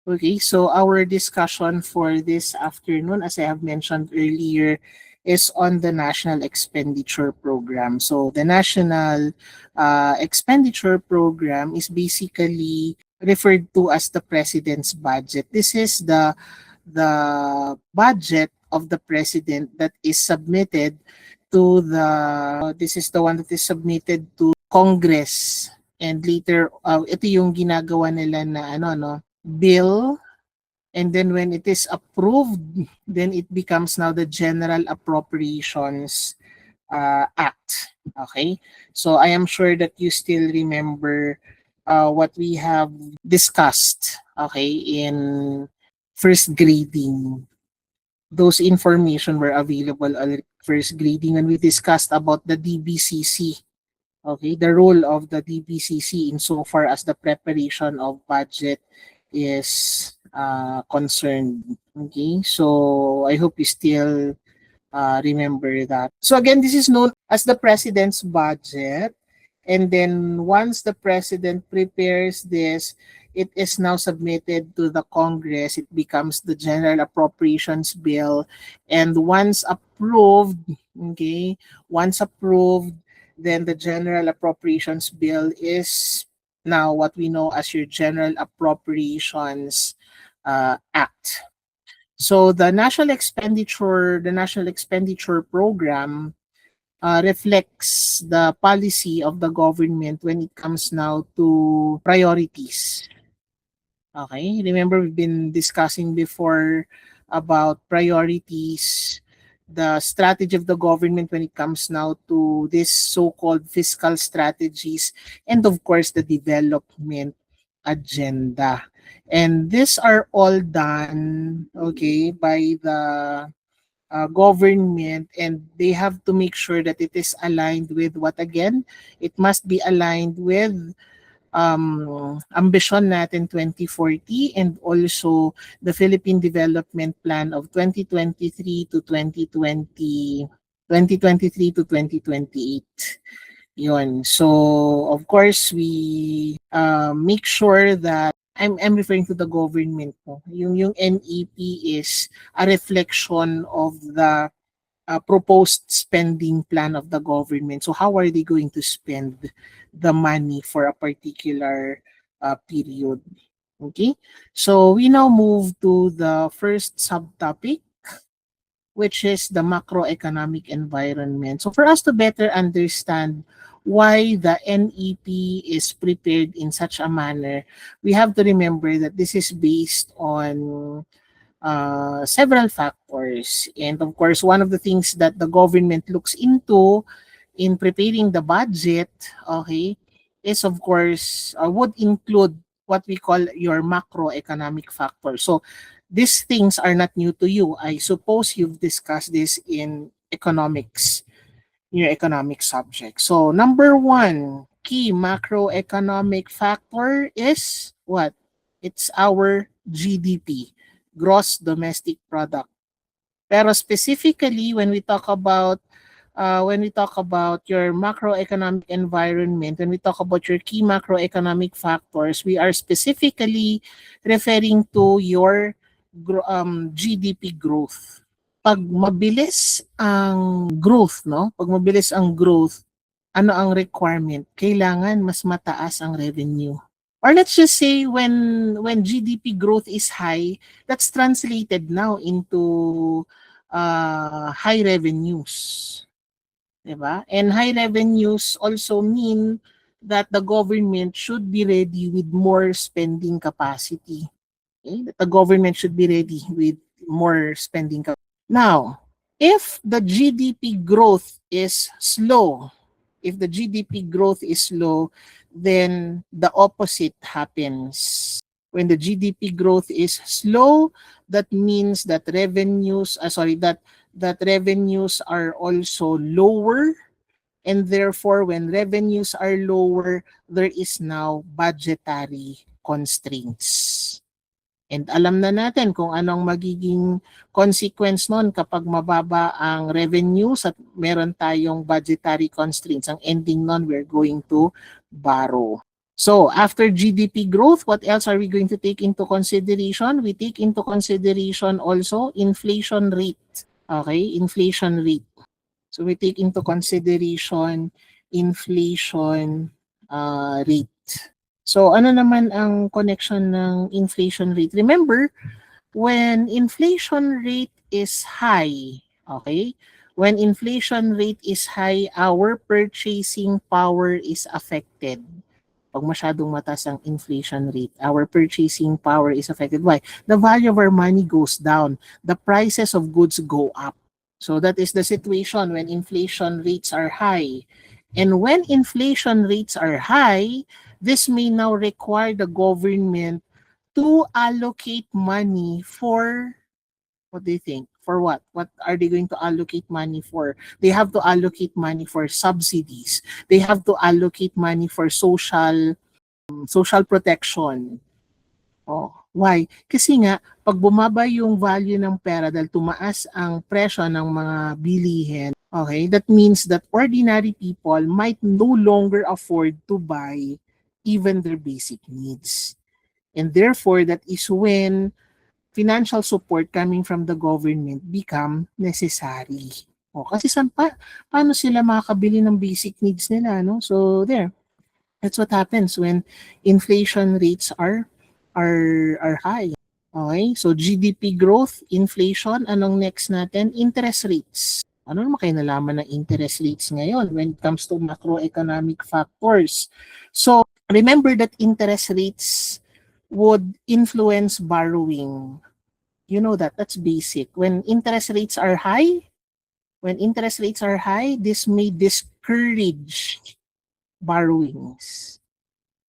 Okay, so our discussion for this afternoon, as I have mentioned earlier, is on the National Expenditure Program. So the National Expenditure Program is basically referred to as the President's budget. This is the budget of the President that is submitted to this is the one that is submitted to Congress. And later, ito yung ginagawa nila na bill, and then when it is approved, then it becomes now the General Appropriations Act. Okay, so I am sure that you still remember what we have discussed, okay, in first grading. Those information were available already first grading when we discussed about the DBCC. Okay, the role of the DBCC insofar as the preparation of budget is concerned. Okay, so I hope you still remember that. So again, this is known as the President's budget. And then once the President prepares this, it is now submitted to the Congress. It becomes the General Appropriations Bill. And once approved, then the General Appropriations Bill is now what we know as your General Appropriations Act. So the National Expenditure Program reflects the policy of the government when it comes now to priorities. Okay, remember we've been discussing before about priorities, the strategy of the government when it comes now to this so-called fiscal strategies, and of course the development agenda. And these are all done, okay, by the government, and they have to make sure that it is aligned with what again? It must be aligned with Ambition Natin 2040 and also the Philippine Development Plan of 2023 to 2028. Yun. So, of course, we make sure that I'm referring to the government. No? Yung NEP is a reflection of the proposed spending plan of the government. So how are they going to spend the money for a particular period? Okay, so we now move to the first subtopic, which is the macroeconomic environment. So for us to better understand why the NEP is prepared in such a manner, we have to remember that this is based on several factors. And of course, one of the things that the government looks into in preparing the budget, okay, is of course would include what we call your macroeconomic factors. So these things are not new to you. I suppose you've discussed this in economics, your economic subject. So number one key macroeconomic factor is what? It's our GDP, gross domestic product. Pero specifically when we talk about your macroeconomic environment, when we talk about your key macroeconomic factors, we are specifically referring to your GDP growth. Pag mabilis ang growth, no? Pag mabilis ang growth, ano ang requirement? Kailangan mas mataas ang revenue. Or let's just say when GDP growth is high, that's translated now into high revenues. Diba? And high revenues also mean that the government should be ready with more spending capacity. Okay? That the government should be ready with more spending capacity. Now, if the GDP growth is slow, then the opposite happens. When the GDP growth is slow, that means that revenues are also lower, and therefore when revenues are lower, there is now budgetary constraints. And alam na natin kung anong magiging consequence nun kapag mababa ang revenues at meron tayong budgetary constraints. Ang ending nun, we're going to borrow. So after GDP growth, what else are we going to take into consideration? We take into consideration also inflation rate. Okay, inflation rate. So we take into consideration inflation rate. So ano naman ang connection ng inflation rate? Remember, when inflation rate is high, okay? When inflation rate is high, our purchasing power is affected. Pag masyadong mataas ang inflation rate, our purchasing power is affected. Why? The value of our money goes down. The prices of goods go up. So that is the situation when inflation rates are high. And when inflation rates are high, this may now require the government to allocate money for, what do you think? For what? What are they going to allocate money for? They have to allocate money for subsidies. They have to allocate money for social protection. Oh, why? Kasi nga, pag bumaba yung value ng pera dahil tumaas ang presyo ng mga bilihin, okay, that means that ordinary people might no longer afford to buy even their basic needs. And therefore, that is when financial support coming from the government become necessary. O, kasi paano sila makakabili ng basic needs nila, no? So, there. That's what happens when inflation rates are high. Okay? So GDP growth, inflation, anong next natin? Interest rates. Ano naman kayo nalaman ng interest rates ngayon when it comes to macroeconomic factors? So remember that interest rates would influence borrowing. You know that, that's basic. When interest rates are high, this may discourage borrowings.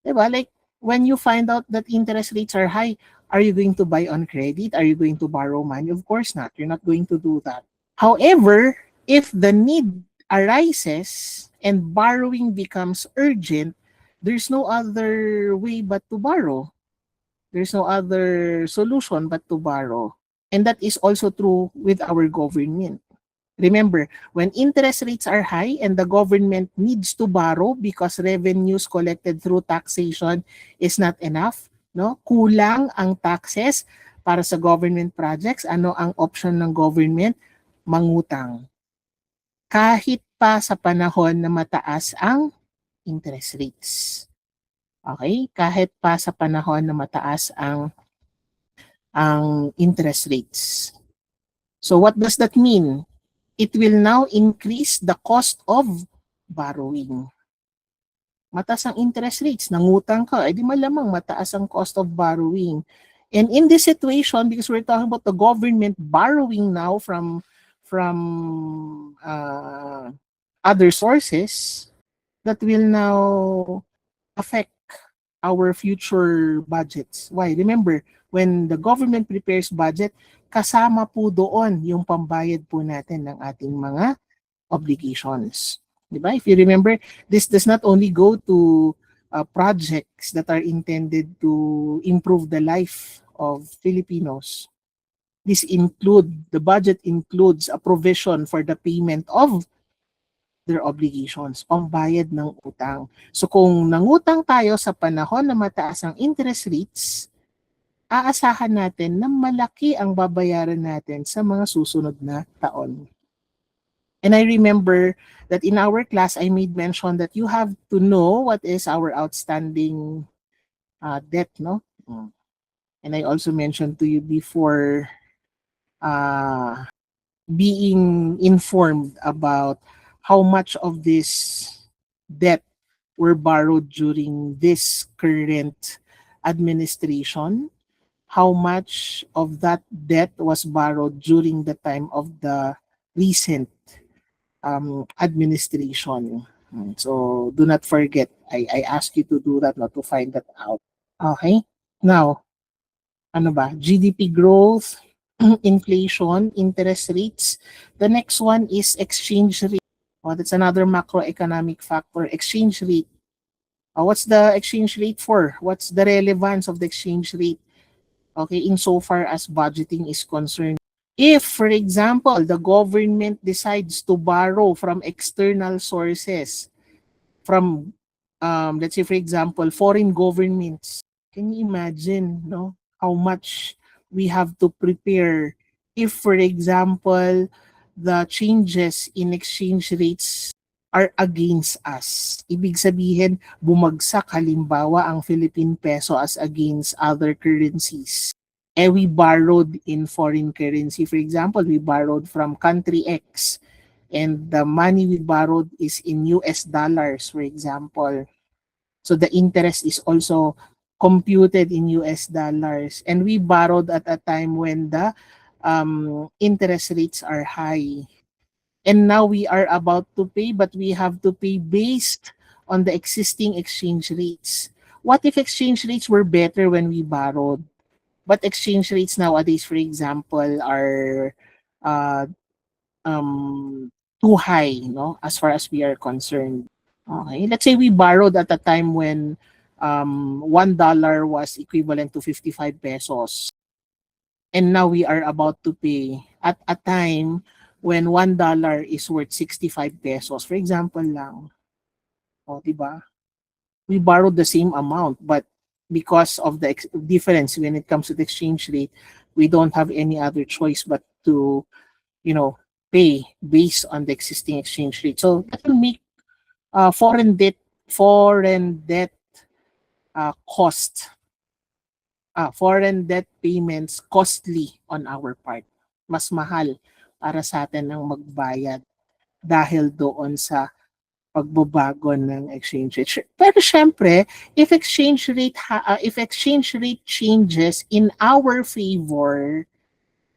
Diba? Like, when you find out that interest rates are high, are you going to buy on credit? Are you going to borrow money? Of course not. You're not going to do that. However, if the need arises and borrowing becomes urgent, there's no other way but to borrow. There's no other solution but to borrow. And that is also true with our government. Remember, when interest rates are high and the government needs to borrow because revenues collected through taxation is not enough, no? Kulang ang taxes para sa government projects. Ano ang option ng government? Mangutang. Kahit pa sa panahon na mataas ang interest rates. Okay? Kahit pa sa panahon na mataas ang interest rates. So what does that mean? It will now increase the cost of borrowing. Mataas ang interest rates, nangutang ka, edi malamang mataas ang cost of borrowing. And in this situation, because we're talking about the government borrowing now from other sources, that will now affect our future budgets. Why? Remember, when the government prepares budget, kasama po doon yung pambayad po natin ng ating mga obligations. Diba? If you remember, this does not only go to projects that are intended to improve the life of Filipinos. The budget includes a provision for the payment of their obligations, pambayad ng utang. So kung nangutang tayo sa panahon na mataas ang interest rates, aasahan natin na malaki ang babayaran natin sa mga susunod na taon. And I remember that in our class, I made mention that you have to know what is our outstanding debt, no? And I also mentioned to you before being informed about how much of this debt were borrowed during this current administration, how much of that debt was borrowed during the time of the recent administration. So do not forget, I ask you to do that, not to find that out. Okay? Now, ano ba? GDP growth, inflation, interest rates. The next one is exchange rate. Oh, that's another macroeconomic factor, exchange rate. What's the exchange rate for? What's the relevance of the exchange rate? Okay, insofar as budgeting is concerned. If, for example, the government decides to borrow from external sources, from let's say for example, foreign governments. Can you imagine, no, how much we have to prepare if, for example, the changes in exchange rates are against us. Ibig sabihin, bumagsak halimbawa ang Philippine peso as against other currencies. We borrowed in foreign currency. For example, we borrowed from country X and the money we borrowed is in US dollars, for example. So the interest is also computed in US dollars. And we borrowed at a time when the interest rates are high. And now we are about to pay, but we have to pay based on the existing exchange rates. What if exchange rates were better when we borrowed? But exchange rates nowadays, for example, are uh, too high, no, as far as we are concerned. Okay, let's say we borrowed at a time when $1 was equivalent to 55 pesos, and now we are about to pay at a time when $1 is worth 65 pesos, for example lang. O, diba? We borrowed the same amount, but because of the difference when it comes to the exchange rate, we don't have any other choice but to, you know, pay based on the existing exchange rate. So that will make foreign debt cost foreign debt payments costly on our part. Mas mahal para sa atin ang magbayad dahil doon sa pagbabago ng exchange rate. Pero syempre, if exchange rate changes in our favor,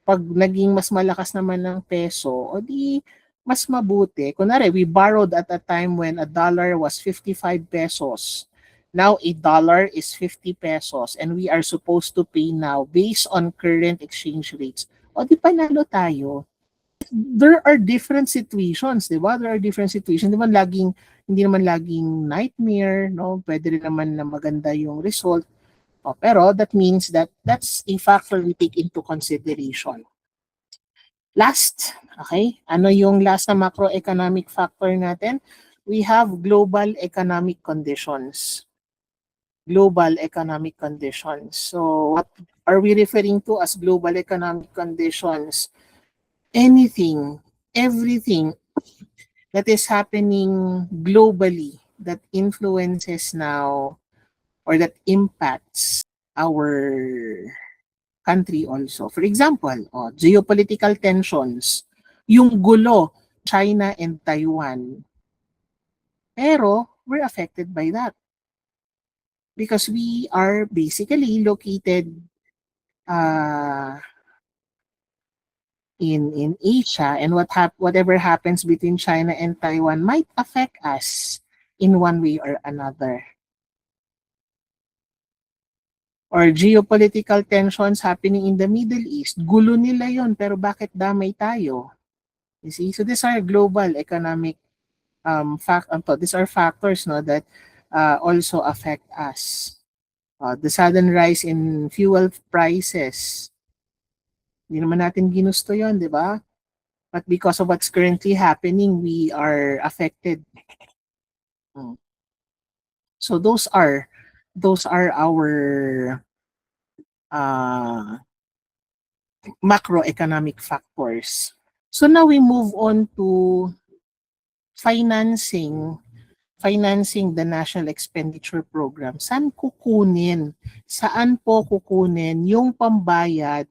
pag naging mas malakas naman ng peso, o di mas mabuti. Kunwari, we borrowed at a time when a dollar was 55 pesos. Now, a dollar is 50 pesos and we are supposed to pay now based on current exchange rates. O di panalo tayo. There are different situations, di ba? There are different situations. Hindi naman laging nightmare, no? Pwede rin naman na maganda yung result. Pero that means that that's a factor we take into consideration. Last, okay? Ano yung last na macroeconomic factor natin? We have global economic conditions. Global economic conditions. So what are we referring to as global economic conditions? Anything, everything that is happening globally that influences now or that impacts our country also. For example, geopolitical tensions, yung gulo, China and Taiwan. Pero we're affected by that because we are basically located in Asia, and whatever happens between China and Taiwan might affect us in one way or another. Or geopolitical tensions happening in the Middle East. Gulo nila yon, pero bakit damay tayo? You see? So these are global economic these are factors, no, that also affect us. The sudden rise in fuel prices. Hindi naman natin ginusto yon, di ba? But because of what's currently happening, we are affected. So those are our macroeconomic factors. So now we move on to financing the national expenditure program. Saan po kukunin yung pambayad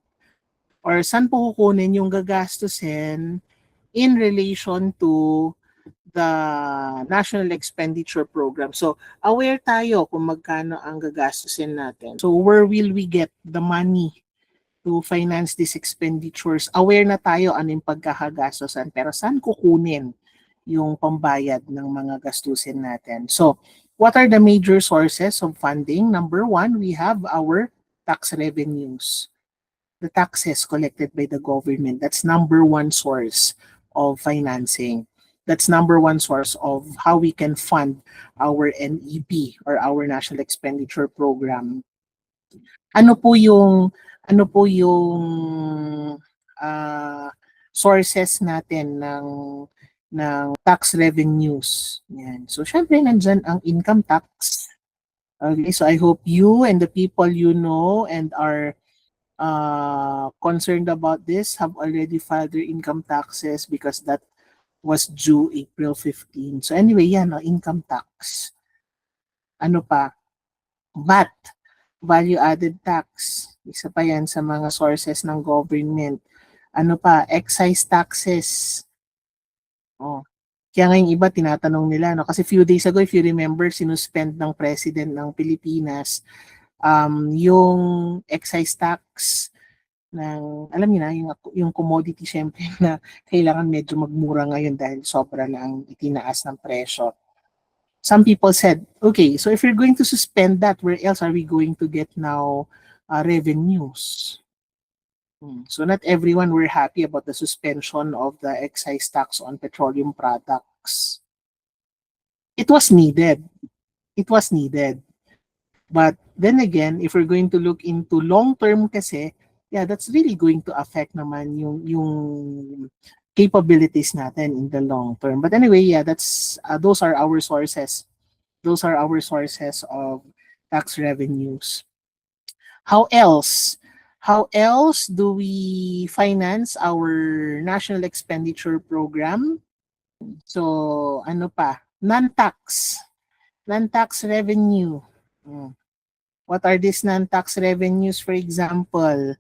or saan po kukunin yung gagastusin in relation to the national expenditure program. So, aware tayo kung magkano ang gagastusin natin. So, where will we get the money to finance these expenditures? Aware na tayo ano yung pagkakagastusan, pero saan kukunin yung pambayad ng mga gastusin natin? So, what are the major sources of funding? Number one, we have our tax revenues. The taxes collected by the government. That's number one source of financing. That's number one source of how we can fund our NEP or our National Expenditure Program. Ano po yung sources natin ng ng tax revenues. Yan. So, syempre, nandyan ang income tax. Okay, so I hope you and the people you know and are concerned about this have already filed their income taxes because that was due April 15. So anyway, yan, income tax. Ano pa? VAT, value added tax. Isa pa yan sa mga sources ng government. Ano pa? Excise taxes. Oh. Kaya nga yung iba tinatanong nila, no? Kasi few days ago, if you remember, sinuspend ng President ng Pilipinas yung excise tax ng, alam niyo na, yung commodity syempre na kailangan medyo magmura ngayon dahil sobra na ang itinaas ng presyo. Some people said, okay, so if you're going to suspend that, where else are we going to get now revenues? So not everyone were happy about the suspension of the excise tax on petroleum products. It was needed. It was needed. But then again, if we're going to look into long-term kasi, yeah, that's really going to affect naman yung capabilities natin in the long term. But anyway, yeah, that's those are our sources. Those are our sources of tax revenues. How else? How else do we finance our national expenditure program? So, ano pa? Non-tax. Non-tax revenue. What are these non-tax revenues? For example,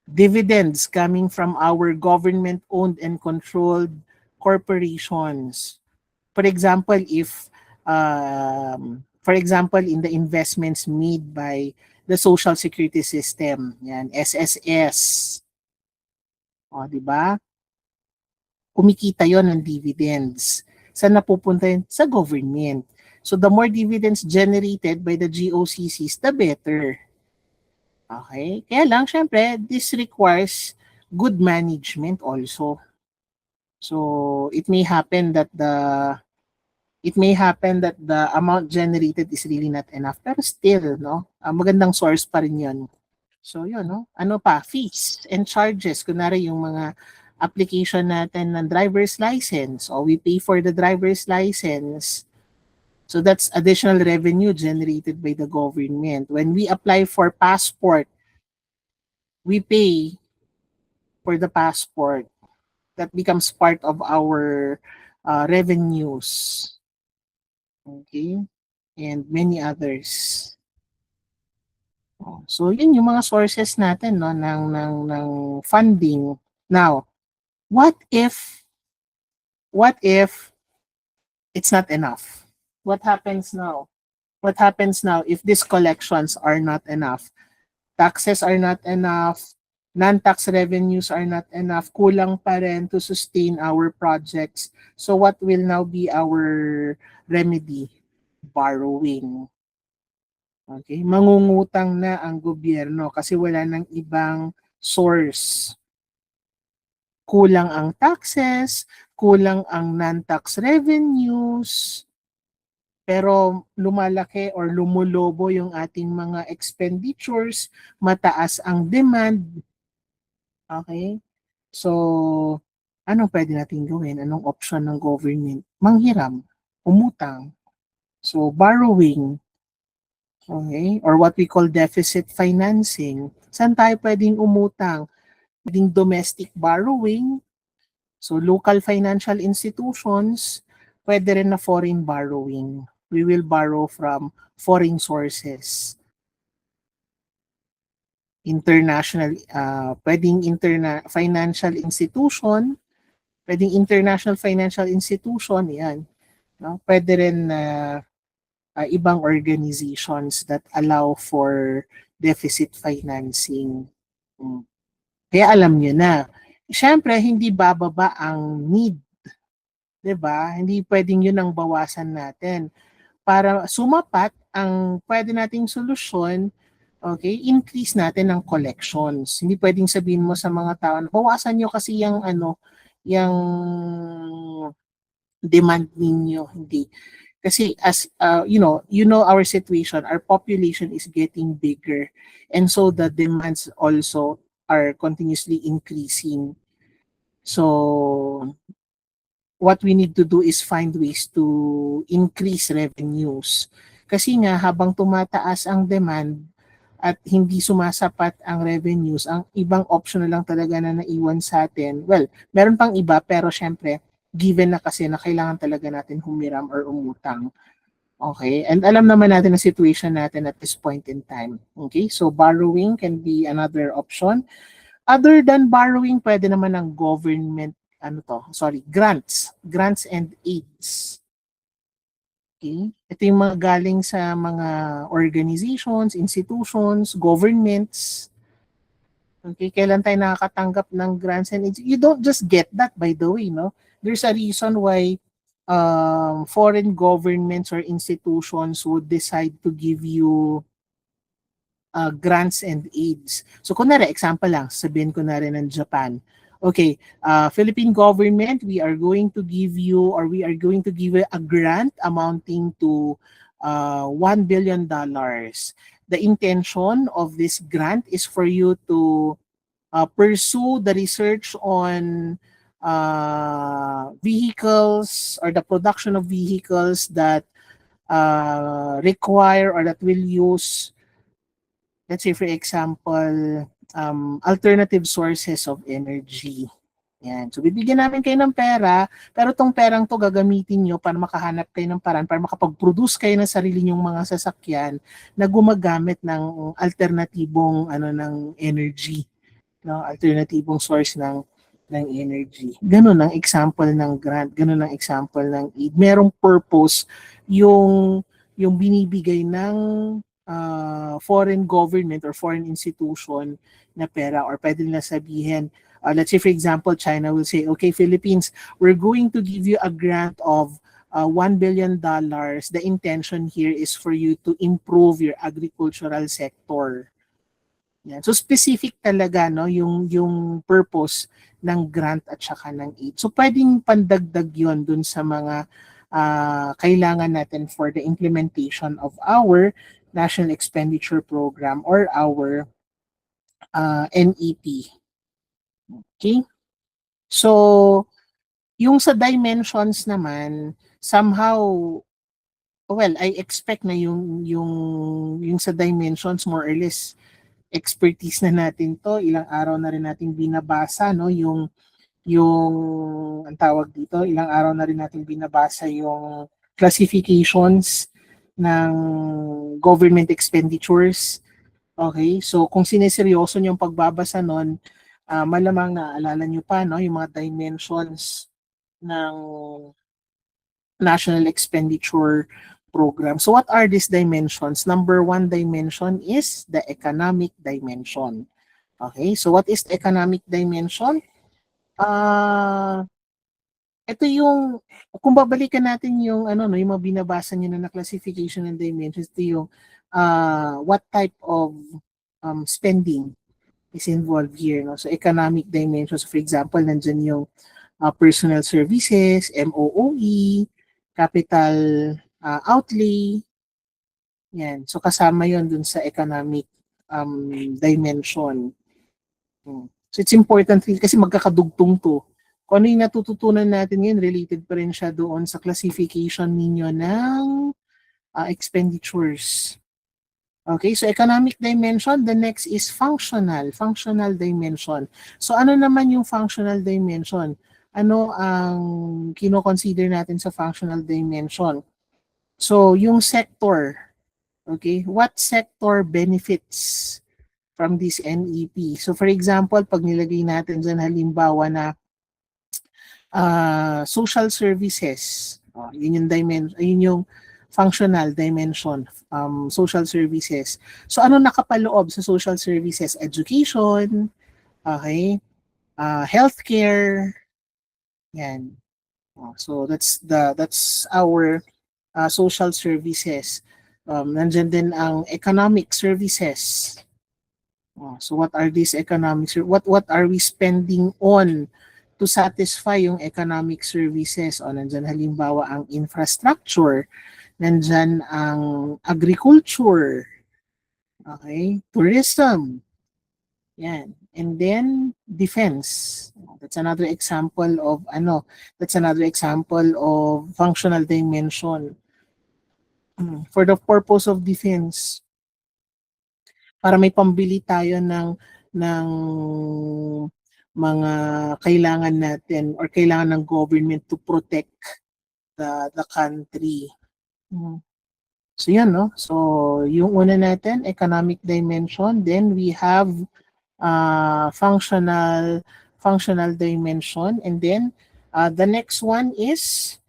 dividends coming from our government-owned and controlled corporations. For example, in the investments made by the Social Security System, yan, SSS. O, di ba? Kumikita yon ng dividends. Saan napupunta yun? Sa government. So the more dividends generated by the GOCCs, the better. Okay? Kaya lang, syempre, this requires good management also. So it may happen that the amount generated is really not enough. Pero still, no? Magandang source pa rin yun. So yun, no? Ano pa? Fees and charges. Kunwari yung mga application natin ng driver's license. O we pay for the driver's license. So that's additional revenue generated by the government. When we apply for passport, we pay for the passport. That becomes part of our revenues. Okay? And many others. So yun yung mga sources natin, no, ng funding. Now, what if it's not enough? What happens now? What happens now if these collections are not enough? Taxes are not enough, non-tax revenues are not enough, kulang pa rin to sustain our projects. So what will now be our remedy? Borrowing. Okay, mangungutang na ang gobyerno kasi wala nang ibang source. Kulang ang taxes, kulang ang non-tax revenues, pero lumalaki or lumulobo yung ating mga expenditures, mataas ang demand. Okay? So, anong pwede natin gawin? Anong option ng government? Manghiram, umutang. So, borrowing, okay? Or what we call deficit financing. Saan tayo pwedeng umutang? Pwedeng domestic borrowing, so local financial institutions, pwede rin na foreign borrowing. We will borrow from foreign sources. International, pwedeng financial institution, pwedeng international financial institution, yan. No? Pwede rin ibang organizations that allow for deficit financing. Kaya alam nyo na, syempre hindi bababa ang need. 'Di ba? Hindi pwedeng yun ang bawasan natin. Para sumapat ang pwede nating solusyon, okay, increase natin ang collections. Hindi pwedeng sabihin mo sa mga tao, bawasan nyo kasi yung yung demand ninyo. Hindi. Kasi as you know our situation, our population is getting bigger, and so the demands also are continuously increasing. So what we need to do is find ways to increase revenues. Kasi nga, habang tumataas ang demand at hindi sumasapat ang revenues, ang ibang option na lang talaga na naiwan sa atin. Well, meron pang iba, pero syempre, given na kasi na kailangan talaga natin humiram or umutang. Okay? And alam naman natin ang situation natin at this point in time. Okay? So borrowing can be another option. Other than borrowing, pwede naman ang government, grants and aids. Okay? Ito yung mga galing sa mga organizations, institutions, governments. Okay, kailan tayo nakakatanggap ng grants and aids? You don't just get that, by the way, no? There's a reason why foreign governments or institutions would decide to give you grants and aids. So kunwari, example lang, sabihin ko na rin ng Japan. Okay, Philippine government, we are going to give you, or we are going to give a grant amounting to $1 billion. The intention of this grant is for you to pursue the research on vehicles or the production of vehicles that require or that will use, let's say for example, alternative sources of energy. Yan. So bibigyan namin kayo ng pera, pero tong perang to gagamitin nyo para makahanap kayo ng paraan, para makapag-produce kayo ng sarili nyong mga sasakyan na gumagamit ng alternatibong ng energy, no? Alternatibong source ng energy. Ganun ang example ng grant, ganun ang example ng aid. Merong purpose yung binibigay ng foreign government or foreign institution na pera, or pwede nila sabihin, let's say for example, China will say, okay, Philippines, we're going to give you a grant of $1 billion. The intention here is for you to improve your agricultural sector. Yan. So specific talaga, no, yung purpose ng grant at saka ng aid. So pwedeng pandagdag yon dun sa mga kailangan natin for the implementation of our National Expenditure Program or our NEP. Okay? So, yung sa dimensions naman, somehow, well, I expect na yung sa dimensions, more or less, expertise na natin to. Ilang araw na rin natin binabasa, no? Yung ang tawag dito, ilang araw na rin natin binabasa yung classifications ng government expenditures. Okay? So, kung sineseryoso nyo yung pagbabasa nun, malamang naaalala nyo pa, no, yung mga dimensions ng National Expenditure Program. So what are these dimensions? Number one dimension is the economic dimension. Okay, so what is the economic dimension? Ito yung, kung babalikan natin yung yung mga binabasa niyo na classification and dimensions, ito yung what type of spending is involved here, no? So economic dimensions, for example, nandyan yung personal services, MOOE, capital outlay. Yan. So kasama yon dun sa economic dimension. So it's important kasi magkakadugtong to. Kung ano yung natututunan natin ngayon, related pa rin siya doon sa classification ninyo ng expenditures. Okay, so economic dimension, the next is functional dimension. So ano naman yung functional dimension? Ano ang kino-consider natin sa functional dimension? So yung sector, okay, what sector benefits from this NEP? So for example, pag nilagay natin dyan halimbawa na social services, yun yung dimension, yun yung functional dimension, social services. So ano nakapaloob sa social services? Education, okay, healthcare, yan. So that's our social services. Nandiyan din ang economic services. So what are these economic what are we spending on to satisfy yung economic services? Nandiyan halimbawa ang infrastructure, nandyan ang agriculture, okay, tourism, yan, and then defense. That's another example of functional dimension. For the purpose of defense, para may pambili tayo ng mga kailangan natin or kailangan ng government to protect the country. So yan, no? So yung una natin, economic dimension. Then we have functional dimension. And then the next one is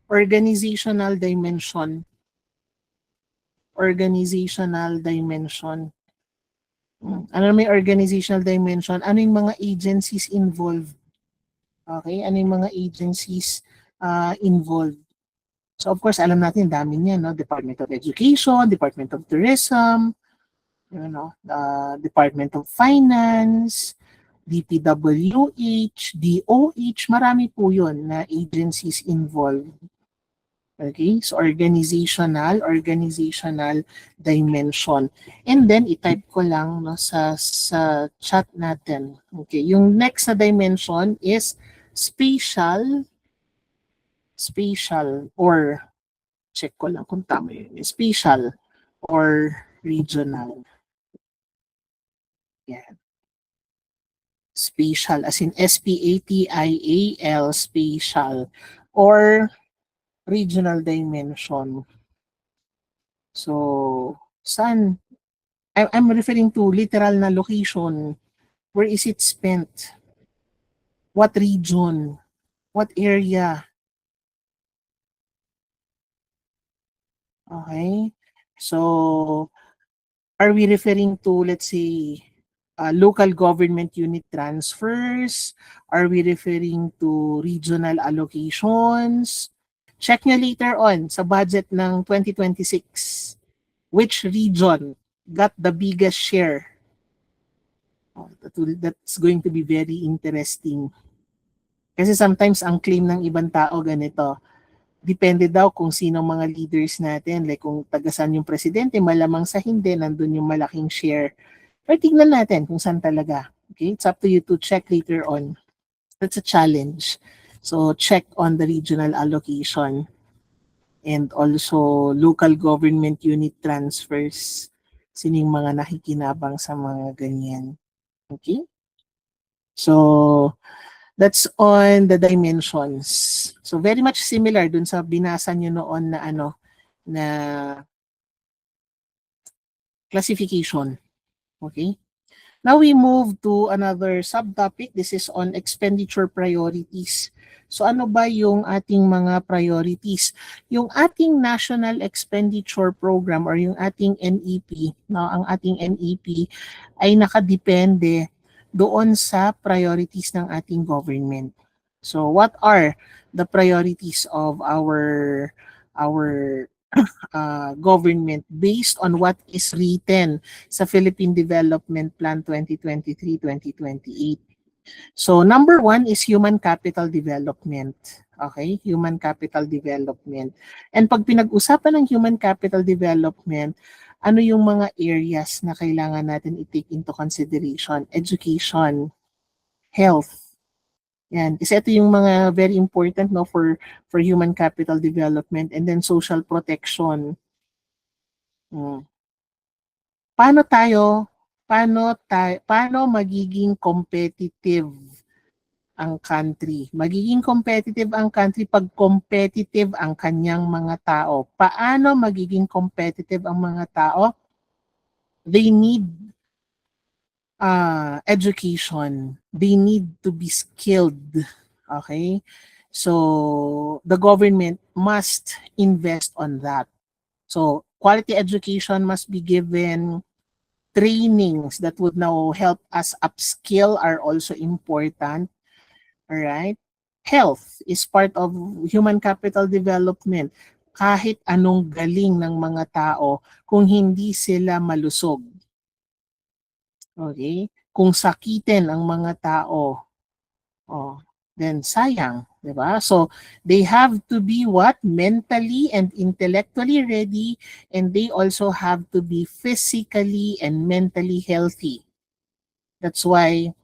organizational dimension. Organizational dimension. Ano may organizational dimension? Ano yung mga agencies involved? Okay? Ano yung mga agencies involved? So of course, alam natin, dami niyan, no? Department of Education, Department of Tourism, Department of Finance, DPWH, DOH, marami po yun na agencies involved. Okay, so organizational dimension. And then i-type ko lang, no, sa chat natin. Okay, yung next na dimension is spatial or check ko lang kung tama yun. Spatial or regional. Yan. Spatial as in SPATIAL, spatial or regional dimension. So, saan? I'm referring to literal na location. Where is it spent? What region? What area? Okay. So, are we referring to, let's say, local government unit transfers? Are we referring to regional allocations? Check nyo later on sa budget ng 2026. Which region got the biggest share? That's going to be very interesting. Kasi sometimes ang claim ng ibang tao ganito, depende daw kung sino mga leaders natin. Like kung tagasan yung presidente, malamang sa hindi, nandun yung malaking share. Pero tignan natin kung saan talaga. Okay? It's up to you to check later on. That's a challenge. So check on the regional allocation and also local government unit transfers. Sino yung mga nakikinabang sa mga ganyan. Okay? So, that's on the dimensions. So, very much similar dun sa binasa nyo noon na na classification. Okay? Now we move to another subtopic. This is on expenditure priorities. So ano ba yung ating mga priorities? Yung ating National Expenditure Program or yung ating NEP, no, ang ating NEP ay nakadepende doon sa priorities ng ating government. So what are the priorities of our government based on what is written sa Philippine Development Plan 2023-2028. So number one is human capital development. Okay, human capital development. And pag pinag-usapan ng human capital development, ano yung mga areas na kailangan natin i-take into consideration? Education, health. Yan, kasi ito yung mga very important, no, for human capital development, and then social protection. Paano magiging competitive ang country? Magiging competitive ang country pag competitive ang kanyang mga tao. Paano magiging competitive ang mga tao? They need education. They need to be skilled. Okay? So, the government must invest on that. So, quality education must be given. Trainings that would now help us upskill are also important. All right? Health is part of human capital development. Kahit anong galing ng mga tao, kung hindi sila malusog. Okay? Kung sakitin ang mga tao, then sayang, di ba? So they have to be what? Mentally and intellectually ready, and they also have to be physically and mentally healthy. That's why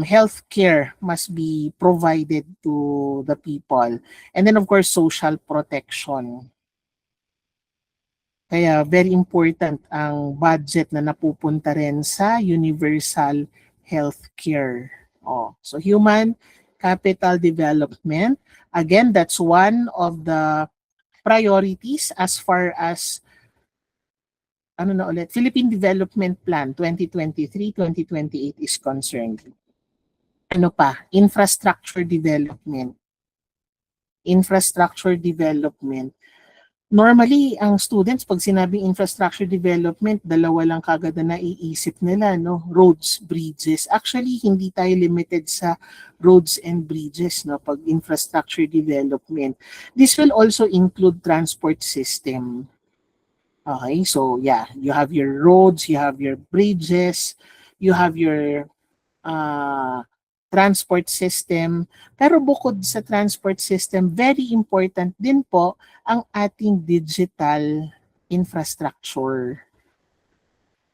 healthcare must be provided to the people. And then of course, social protection. Kaya very important ang budget na napupunta rin sa universal healthcare. So human capital development, again, that's one of the priorities as far as Philippine Development Plan 2023-2028 is concerned. Ano pa? Infrastructure development. Infrastructure development. Normally, ang students, pag sinabing infrastructure development, dalawa lang kagad na naiisip nila, no? Roads, bridges. Actually, hindi tayo limited sa roads and bridges, no? Pag infrastructure development. This will also include transport system. Okay, so yeah, you have your roads, you have your bridges, you have your transport system. Pero bukod sa transport system, very important din po ang ating digital infrastructure.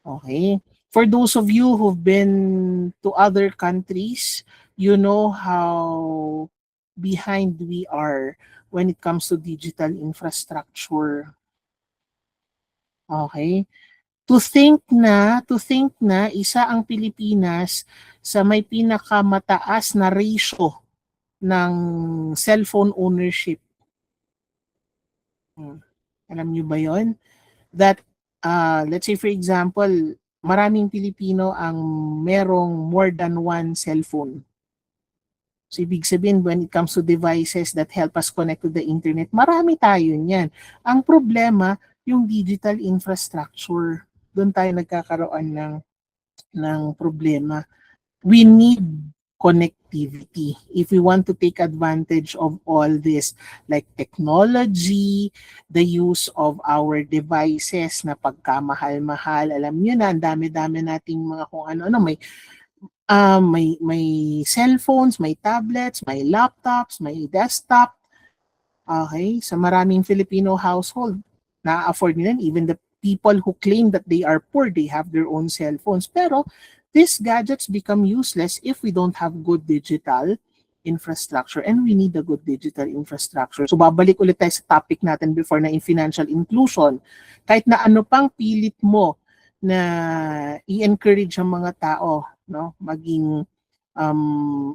Okay? For those of you who've been to other countries, you know how behind we are when it comes to digital infrastructure. Okay? To think na isa ang Pilipinas sa may pinakamataas na ratio ng cellphone ownership. Alam niyo ba 'yon? That let's say for example, maraming Pilipino ang merong more than one cellphone. So ibig sabihin, when it comes to devices that help us connect to the internet, marami tayo niyan. Ang problema, yung digital infrastructure. Doon tayo nagkakaroon ng problema. We need connectivity if we want to take advantage of all this, like technology, the use of our devices na pagkamahal-mahal. Alam niyo na, ang dami-dami nating mga kung ano-ano, may cellphones, may tablets, may laptops, may desktop. Okay, sa maraming Filipino household, na-afford nila, even the people who claim that they are poor, they have their own cell phones. Pero these gadgets become useless if we don't have good digital infrastructure, and we need a good digital infrastructure. So babalik ulit tayo sa topic natin before na in financial inclusion. Kahit na ano pang pilit mo na i-encourage ang mga tao, no, maging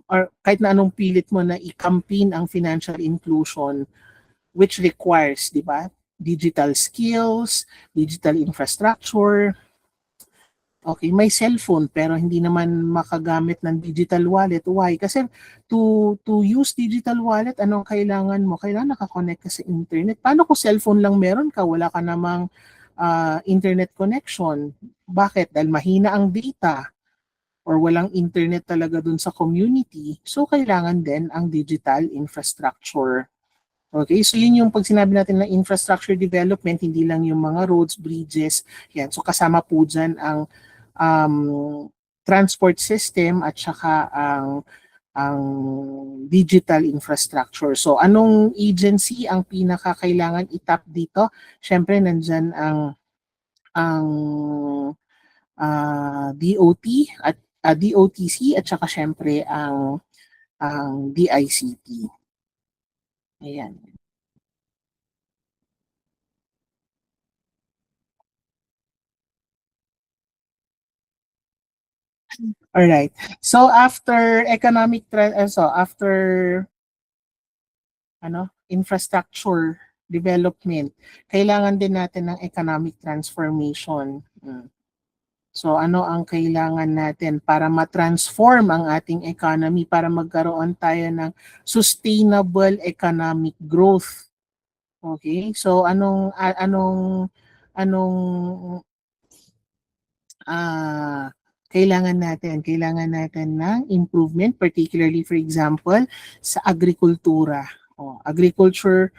or kahit na anong pilit mo na i-campaign ang financial inclusion, which requires, di ba, digital skills, digital infrastructure. Okay, may cellphone pero hindi naman makagamit ng digital wallet. Why? Kasi to use digital wallet, anong kailangan mo? Kailangan nakakonect ka sa internet. Paano kung cellphone lang meron ka, wala ka namang internet connection? Bakit? Dahil mahina ang data or walang internet talaga dun sa community. So kailangan din ang digital infrastructure. Okay, so yun yung pag sinabi natin na infrastructure development, hindi lang yung mga roads, bridges, yan. So kasama po dyan ang transport system at saka ang digital infrastructure. So anong agency ang pinakakailangan itap dito? Siyempre nandyan ang DOT at DOTC at saka siyempre ang DICT. Ayan. All right. So after infrastructure development, kailangan din natin ng economic transformation. So ano ang kailangan natin para ma-transform ang ating economy, para magkaroon tayo ng sustainable economic growth? Okay? So anong kailangan natin? Kailangan natin ng improvement, particularly for example sa agrikultura. Agriculture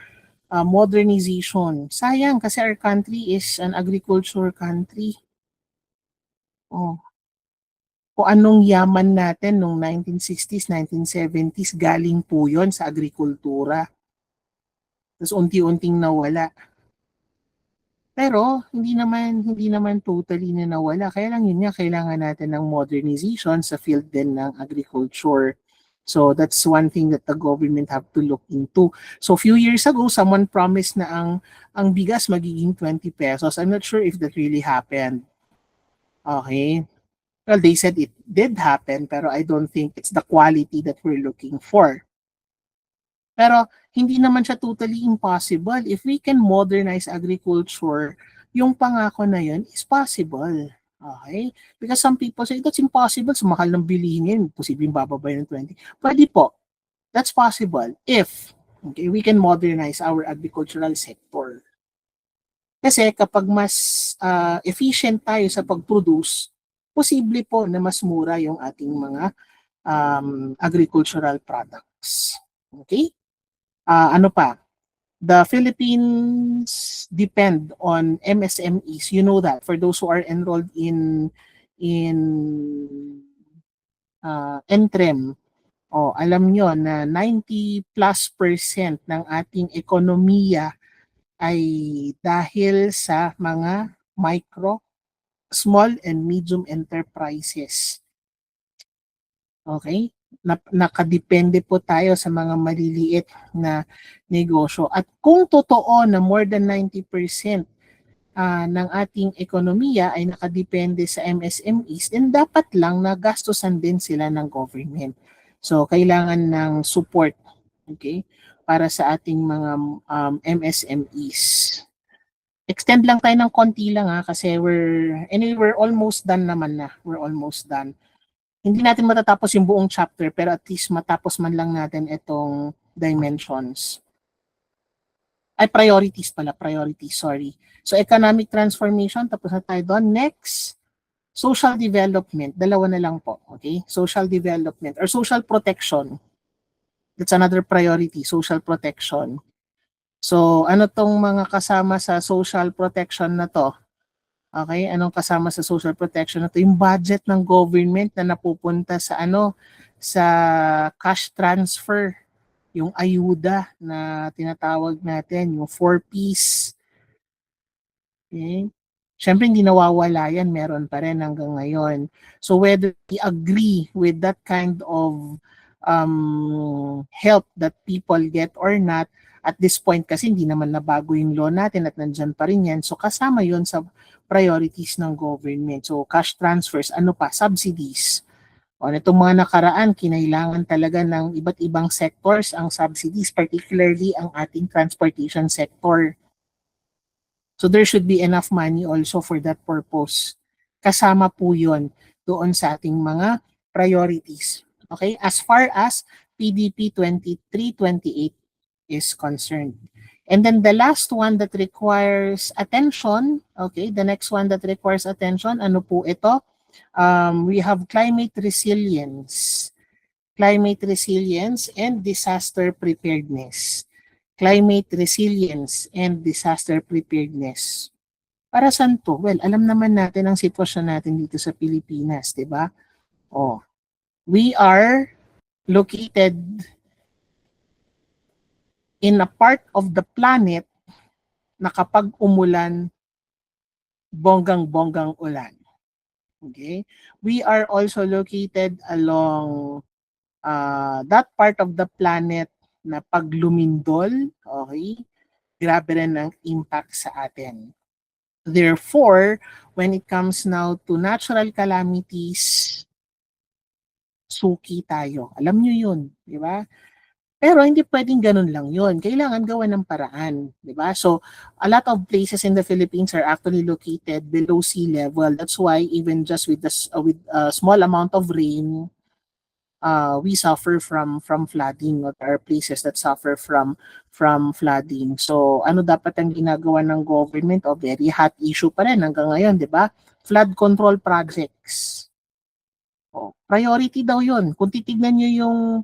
modernization. Sayang kasi our country is an agriculture country. Kung anong yaman natin noong 1960s, 1970s, galing po yon sa agrikultura. Tapos unti-unting nawala. Pero hindi naman totally na nawala. Kaya lang yun nga, kailangan natin ng modernization sa field din ng agriculture. So that's one thing that the government have to look into. So few years ago, someone promised na ang bigas magiging 20 pesos. I'm not sure if that really happened. Okay. Well, they said it did happen, pero I don't think it's the quality that we're looking for. Pero hindi naman siya totally impossible. If we can modernize agriculture, yung pangako na yun is possible. Okay? Because some people say, that's impossible. Sa mahal ng bilihin yan, posibleng bababa ng 20. Pwede po. That's possible if we can modernize our agricultural sector. Kasi kapag mas efficient tayo sa pag-produce, posible po na mas mura yung ating mga agricultural products. Okay? Ano pa? The Philippines depend on MSMEs. You know that for those who are enrolled in NTREM. Alam nyo na 90+% ng ating ekonomiya ay dahil sa mga micro, small and medium enterprises. Okay? Nakadepende po tayo sa mga maliliit na negosyo. At kung totoo na more than 90% ng ating ekonomiya ay nakadepende sa MSMEs, then dapat lang na gastusan din sila ng government. So, kailangan ng support, okay, para sa ating mga MSMEs. Extend lang tayo ng konti lang kasi we're almost done naman na. We're almost done. Hindi natin matatapos yung buong chapter, pero at least matapos man lang natin itong dimensions. Priorities, sorry. So, economic transformation, tapos na tayo doon. Next, social development. Dalawa na lang po, okay? Social development or social protection. That's another priority, social protection. So, ano tong mga kasama sa social protection na to? Okay, anong kasama sa social protection na to? Yung budget ng government na napupunta sa sa cash transfer, yung ayuda na tinatawag natin, yung 4Ps. Okay? Siyempre, hindi nawawala yan. Meron pa rin hanggang ngayon. So, whether we agree with that kind of help that people get or not, at this point kasi hindi naman nabago yung law natin at nandyan pa rin yan. So, kasama yon sa priorities ng government. So, cash transfers, ano pa? Subsidies. Itong mga nakaraan, kinailangan talaga ng iba't ibang sectors ang subsidies, particularly ang ating transportation sector. So there should be enough money also for that purpose. Kasama po yun doon sa ating mga priorities. Okay? As far as PDP 2328 is concerned. And then the last one that requires attention, okay, the next one that requires attention, ano po ito? We have climate resilience. Climate resilience and disaster preparedness. Climate resilience and disaster preparedness. Para saan to? Well, alam naman natin ang sitwasyon natin dito sa Pilipinas, di ba? We are located in a part of the planet na kapag umulan, bonggang-bonggang ulan. Okay? We are also located along that part of the planet na pag lumindol, okay, grabe rin ang impact sa atin. Therefore, when it comes now to natural calamities, suki tayo. Alam nyo yun, di ba? Pero hindi pwedeng ganun lang yun. Kailangan gawan ng paraan, di ba? So, a lot of places in the Philippines are actually located below sea level. That's why even just with a small amount of rain, we suffer from flooding, or there are places that suffer from flooding. So ano dapat ang ginagawa ng government? Very hot issue pa rin hanggang ngayon, di ba? Flood control projects. Priority daw yun. Kung titignan nyo yung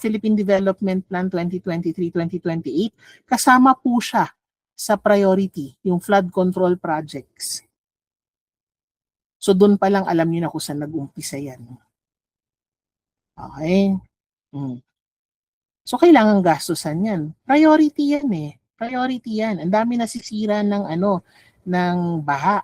Philippine Development Plan 2023-2028, kasama po siya sa priority, yung flood control projects. So doon pa lang alam nyo na kung saan nag-umpisa yan. Okay. So, kailangan gastusan yan. Priority yan eh. Priority yan. Ang dami nasisira ng ng baha.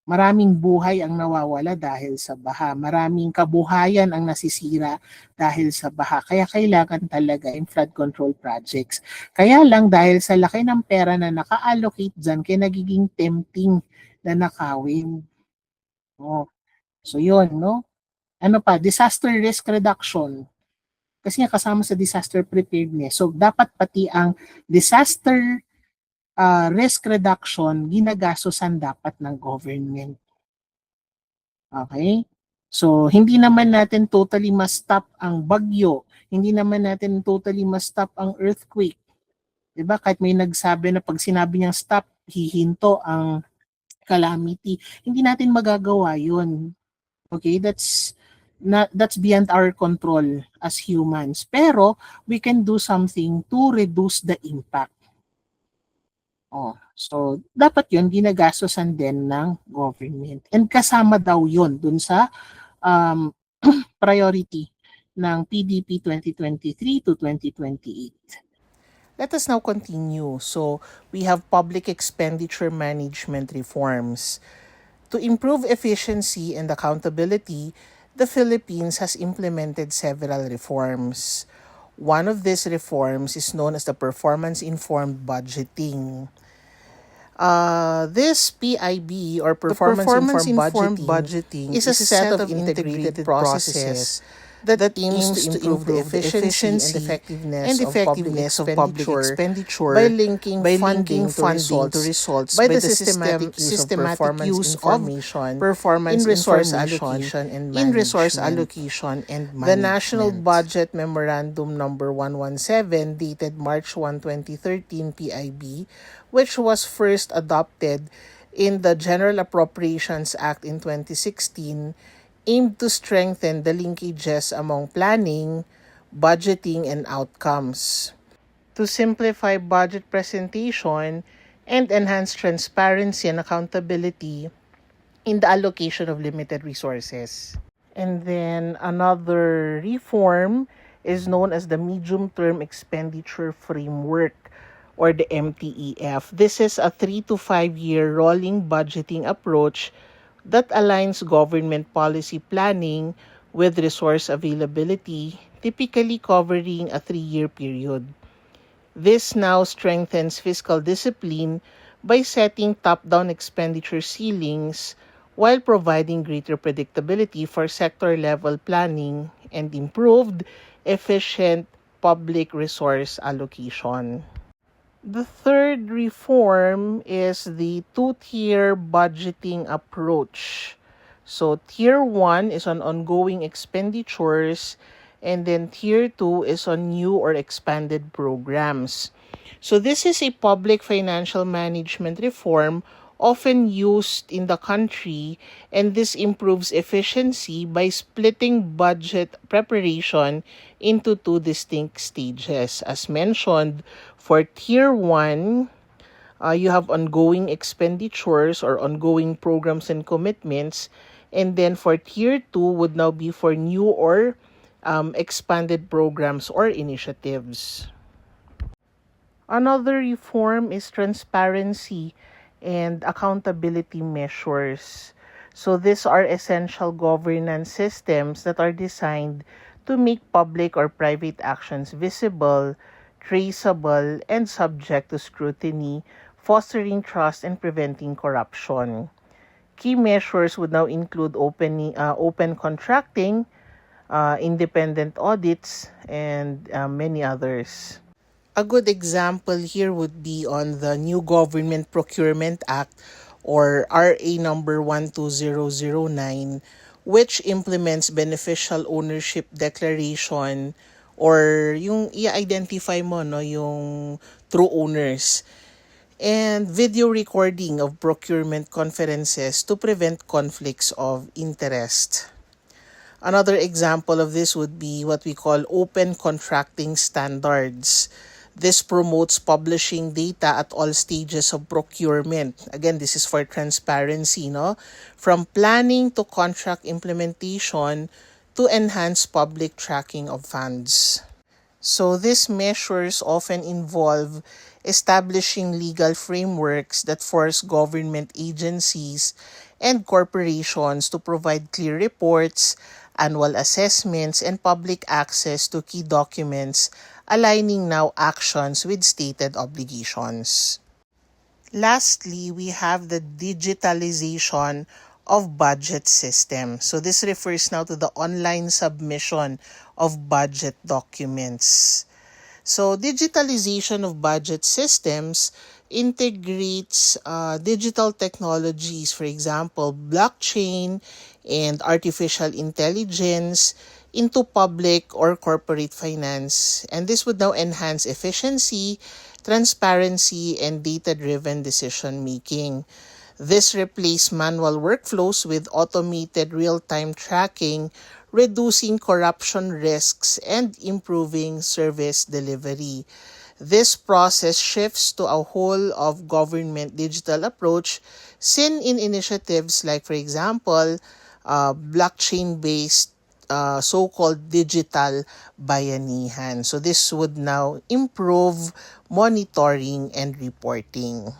Maraming buhay ang nawawala dahil sa baha. Maraming kabuhayan ang nasisira dahil sa baha. Kaya kailangan talaga yung flood control projects. Kaya lang dahil sa laki ng pera na naka-allocate dyan, kaya nagiging tempting na nakawin. Oh. So yun, no? Ano pa? Disaster risk reduction. Kasi nga kasama sa disaster preparedness. So dapat pati ang disaster risk reduction ginagastosan dapat ng government. Okay? So, hindi naman natin totally ma-stop ang bagyo. Hindi naman natin totally ma-stop ang earthquake. Diba? Kahit may nagsabi na pag sinabi niyang stop, hihinto ang calamity. Hindi natin magagawa yun. Okay? That's beyond our control as humans. Pero, we can do something to reduce the impact. Oh, so dapat 'yun ginagastosan din ng government. And kasama daw 'yun dun sa um, priority ng PDP 2023 to 2028. Let us now continue. So, we have public expenditure management reforms. To improve efficiency and accountability, the Philippines has implemented several reforms. One of these reforms is known as the performance-informed budgeting. This PIB or performance-informed budgeting is a set of integrated processes that aims to improve the efficiency and effectiveness of public expenditure by linking funding to results by the systematic use of performance in resource allocation and management. The National Budget Memorandum Number 117 dated March 1, 2013 PIB, which was first adopted in the General Appropriations Act in 2016, aimed to strengthen the linkages among planning, budgeting, and outcomes, to simplify budget presentation, and enhance transparency and accountability in the allocation of limited resources. And then another reform is known as the Medium-Term Expenditure Framework, or the MTEF. This is a 3 to 5 year rolling budgeting approach that aligns government policy planning with resource availability, typically covering a 3-year period. This now strengthens fiscal discipline by setting top-down expenditure ceilings while providing greater predictability for sector-level planning and improved, efficient public resource allocation. The third reform is the two-tier budgeting approach. So, Tier 1 is on ongoing expenditures, and then Tier 2 is on new or expanded programs. So, this is a public financial management reform often used in the country, and this improves efficiency by splitting budget preparation into two distinct stages. As mentioned, for Tier 1, you have ongoing expenditures or ongoing programs and commitments, and then for Tier 2 would now be for new or expanded programs or initiatives. Another reform is transparency and accountability measures. So these are essential governance systems that are designed to make public or private actions visible, traceable, and subject to scrutiny, fostering trust and preventing corruption. Key measures would now include open contracting, independent audits, and many others. A good example here would be on the new Government Procurement Act, or RA number 12009, which implements beneficial ownership declaration, or yung i-identify mo no yung true owners, and video recording of procurement conferences to prevent conflicts of interest. Another example of this would be what we call open contracting standards. This promotes publishing data at all stages of procurement. Again, this is for transparency, no? From planning to contract implementation to enhance public tracking of funds. So these measures often involve establishing legal frameworks that force government agencies and corporations to provide clear reports, annual assessments, and public access to key documents, aligning now actions with stated obligations. Lastly, we have the digitalization of budget system. So this refers now to the online submission of budget documents. So digitalization of budget systems integrates digital technologies, for example, blockchain and artificial intelligence into public or corporate finance. And this would now enhance efficiency, transparency, and data-driven decision-making. This replaced manual workflows with automated real-time tracking, reducing corruption risks and improving service delivery. This process shifts to a whole of government digital approach seen in initiatives like, for example, blockchain-based so-called digital bayanihan. So this would now improve monitoring and reporting.